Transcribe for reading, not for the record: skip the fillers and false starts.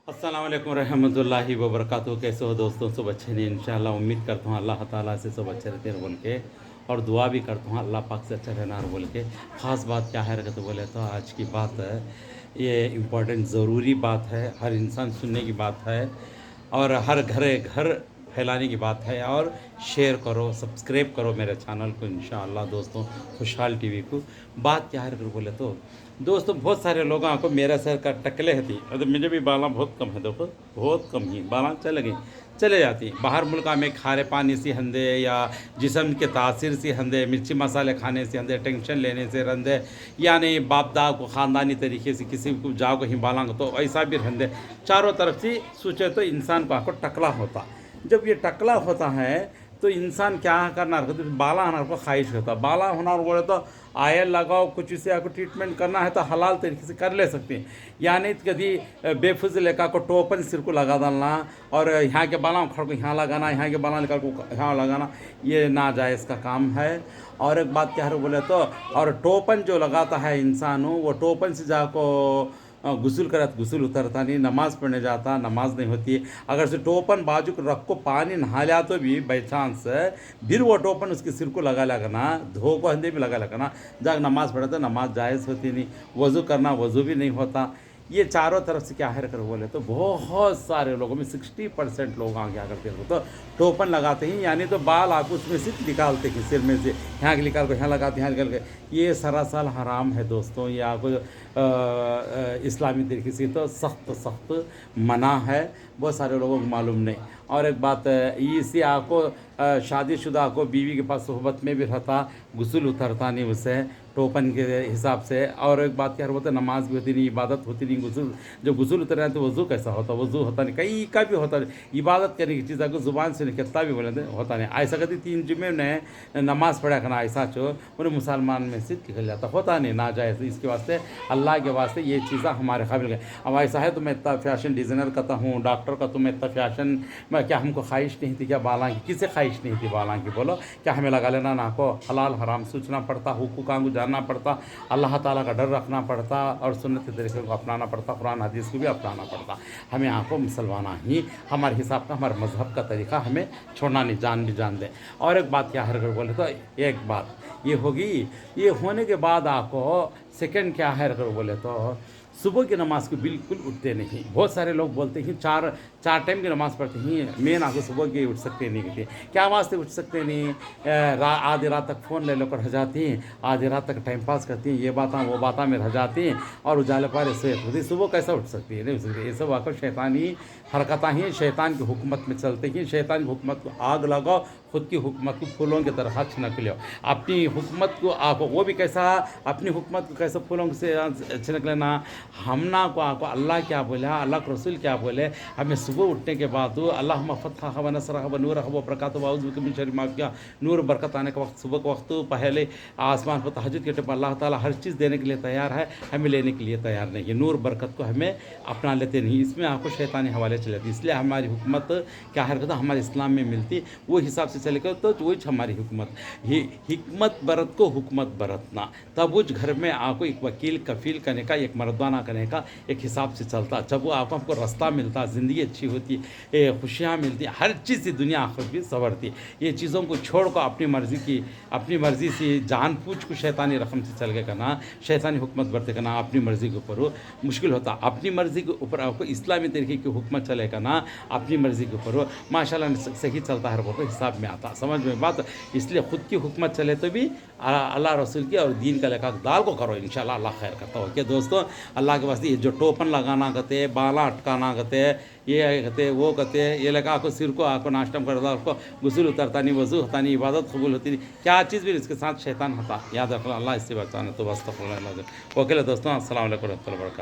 अस्सलाम वालेकुम रहमतुल्लाहि व बरकातहू। कैसे हो दोस्तों? सब अच्छे नहीं इंशाल्लाह। उम्मीद करता हूँ अल्लाह ताला से सब अच्छे रहते हैं बोल के, और दुआ भी करता हूँ अल्लाह पाक से अच्छा रहना और बोल के। ख़ास बात क्या है तो बोले तो आज की बात है, ये इम्पोर्टेंट ज़रूरी बात है, हर इंसान सुनने की बात है, और हर घरे घर फैलाने की बात है। और शेयर करो, सब्सक्राइब करो मेरे चैनल को इंशाअल्लाह दोस्तों, खुशहाल टीवी को। बात क्या है बोले तो दोस्तों, बहुत सारे लोगों को मेरा सर का टकले थी, तो मुझे भी बाला बहुत कम है, देखो बहुत कम ही बाला चले जाती। बाहर मुल्क में खारे पानी से हंदे या जिस्म के तासीर से हंदे, मिर्ची मसाले खाने से हंदे, टेंशन लेने से रंदे, यानी बाप दाद को ख़ानदानी तरीके से किसी को जाओ कहीं बालांग तो ऐसा भी रंदे। चारों तरफ से सोचे तो इंसान को आपको टकला होता। जब ये टकला होता है तो इंसान क्या करना रखता, बाला होना को ख्वाहिश होता। बाला होना बोले तो आयल लगाओ, कुछ से आपको ट्रीटमेंट करना है तो हलाल तरीके से कर ले सकते हैं। यानी कभी बेफुजल लेकर को टोपन सिर को लगा डालना, और यहाँ के बाला उखड़ को यहाँ लगाना, यहाँ के बाला निकाल को यहाँ लगाना, ये नाजायज़ का काम है। और एक बात क्या है बोले तो, और टोपन जो लगाता है इंसान, वो टोपन से जाको गुस्ल करा तो गुस्ल उतरता नहीं, नमाज़ पढ़ने जाता नमाज नहीं होती। अगर से टोपन बाजू को रख को पानी नहा लिया तो भी बाई चांस फिर वो टोपन उसके सिर को लगा लगाना, धो को हंदे भी लगा लगाना, जाकर नमाज़ पढ़े तो नमाज जायज़ होती नहीं, वज़ू करना वज़ू भी नहीं होता। ये चारों तरफ से क्या है कर बोले तो बहुत सारे लोगों में 60% लोग क्या करते हैं तो टोपन लगाते हैं, यानी तो बाल आप उसमें से निकालते हैं सिर में से, यहाँ के निकाल को यहाँ लगाते हैं, यहाँ निकाल के। ये सरासर हराम है दोस्तों, ये आपको इस्लामी तरीके से तो सख्त मना है, बहुत सारे लोगों को मालूम नहीं। और एक बात इसी आपको शादीशुदा को बीवी के पास सोहबत में भी रहता, गुस्ल उतरता नहीं उससे टोपन के हिसाब से। और एक बात क्या होता है, नमाज भी होती नहीं, इबादत होती नहीं। गुस्ल जब गुस्ल उतर रहे तो वज़ू कैसा होता, वज़ू होता नहीं, कहीं का भी होता नहीं। इबादत करने की चीज़ अगर ज़ुबान से कितना भी बोले होता नहीं। ऐसा कहती 3 जुमे ने नमाज़ पढ़ा करना, ऐसा चो उन्हें मुसलमान में से निकल जाता, होता नहीं नाजायज़। इसके वास्ते अल्लाह के वास्ते ये चीज़ें हमारे काबिल गए। अब ऐसा है तो मैं इतना फैशन डिज़ाइनर करता हूँ, डॉक्टर का, तो मैं इतना फैशन मैं क्या हमको ख्वाहिश नहीं थी क्या बाला की? किसे ख्वाहिश नहीं थी बाला की बोलो? क्या हमें लगा लेना ना को हलाल हराम सोचना पड़ता, हुकूक़ को जानना पड़ता, अल्लाह ताला का डर रखना पड़ता, और सुन्नत तरीके को अपनाना पड़ता, कुरान हदीस को भी अपनाना पड़ता। हमें आपको मुसलमाना ही हमारे हिसाब का, हमारे मज़हब का तरीका हमें छोड़ना नहीं, जान भी जान दें। और एक बात क्या है बोले तो, एक बात ये होगी, ये होने के बाद आपको सेकंड क्या है अगर बोले तो, सुबह की नमाज को बिल्कुल उठते नहीं। बहुत सारे लोग बोलते हैं चार टाइम की नमाज़ पढ़ते हैं, मेन आपको सुबह की उठ सकते नहीं कहते। क्या वास्ते उठ सकते नहीं? आधी रात तक फ़ोन ले लेकर रह जाती हैं, आधी रात तक टाइम पास करती हैं, ये बातें वो बातें में रह जाती हैं, और उजाले पर से होती, सुबह कैसा उठ सकती है? नहीं उठ सकती। ये सब आकर शैतानी हरकतें हैं, शैतान की हुकूमत में चलते हैं। शैतान की हुकूमत को आग लगाओ, खुद की हुकूमत को फूलों की तरह छिनक लो। अपनी हुकूमत को आपको वो भी कैसा, अपनी हुकूमत को कैसे फूलों से छिनक लेना। हमना को आपको अल्लाह क्या बोला, अल्लाह के रसूल क्या बोले, हमें सुबह उठने के बाद अल्लाहुम्मा फ़तह व नसरह व नूरह व बरकातहू व अऊज़ु बिका मिन शर्रि मा फ़िहा, नूर बरकत आने का वक्त सुबह का वक्त, पहले आसमान पर तहज्जुद के टाइम अल्लाह ताला हर चीज़ देने के लिए तैयार है, हमें लेने के लिए तैयार नहीं है। नूर बरकत को हमें अपना लेते नहीं, इसमें आपको शैतानी हवाले चले जाती। इसलिए हमारी हुकूमत क्या है हमारे इस्लाम में मिलती, वो हिसाब से चलेगा तो वही हमारी हुकूमत। ही हिकमत बरत को हुकूमत बरतना, तब उस घर में आपको एक वकील कफील करने का, एक मर्दाना करने का एक हिसाब से चलता। जब वो आपको रास्ता मिलता, ज़िंदगी अच्छी होती, खुशियाँ मिलती, हर चीज़ से दुनिया आखिरत भी संवरती। ये चीज़ों को छोड़ कर अपनी मर्ज़ी से जान पूछ को शैतानी रकम से चल के करना, शैतानी हुकूमत बरते करना, अपनी मर्ज़ी के ऊपर हो मुश्किल होता। अपनी मर्ज़ी के ऊपर आपको इस्लामी तरीके की हुकूमत चले करना, अपनी मर्ज़ी के ऊपर हो माशाल्लाह सही चलता है, वो हिसाब में आता, समझ में बात। इसलिए ख़ुद की हुकूमत चले तो भी अल्लाह रसूल की और दीन का लेखा दाल को करो, इंशाल्लाह अल्लाह खैर करता हो। क्या दोस्तों, अल्लाह के वास्ते ये जो टोपन लगाना कहते, बाला अटकाना कहते, ये कहते वो कहते, ये लगा आपको सिर को आपको नाश्ता करता, उसको गुस्ल उतरता नहीं, वज़ू होता नहीं, इबादत कबूल होती नहीं, क्या चीज़ भी इसके साथ शैतान होता। याद रखना, अल्लाह इससे बचाना तो बस। ओके दोस्तों, अस्सलाम वालेकुम रहमतुल्लाहि व बरकातहू।